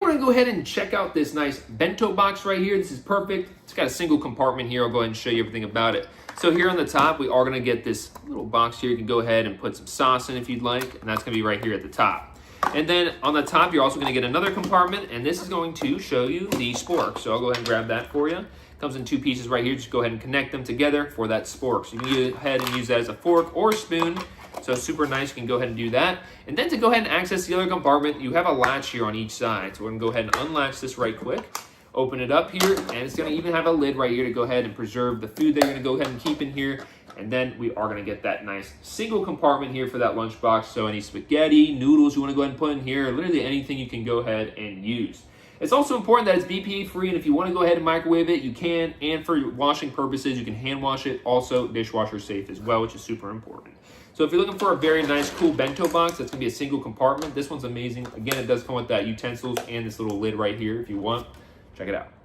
want to go ahead and check out this nice bento box right here. This is perfect. It's got a single compartment here. I'll go ahead and show you everything about it. So here on the top, we are going to get this little box here. You can go ahead and put some sauce in if you'd like, and that's going to be right here at the top. And then on the top, you're also going to get another compartment, and this is going to show you the spork. So I'll go ahead and grab that for you. Comes in 2 pieces right here. Just go ahead and connect them together for that spork. So you can go ahead and use that as a fork or a spoon. So super nice, you can go ahead and do that. And then to go ahead and access the other compartment, you have a latch here on each side. So we're gonna go ahead and unlatch this right quick. Open it up here, and it's gonna even have a lid right here to go ahead and preserve the food that you're gonna go ahead and keep in here. And then we are gonna get that nice single compartment here for that lunchbox. So any spaghetti, noodles you wanna go ahead and put in here, literally anything you can go ahead and use. It's also important that it's BPA free, and if you want to go ahead and microwave it, you can, and for washing purposes, you can hand wash it, also dishwasher safe as well, which is super important. So if you're looking for a very nice, cool bento box, that's going to be a single compartment. This one's amazing. Again, it does come with that utensils and this little lid right here if you want. Check it out.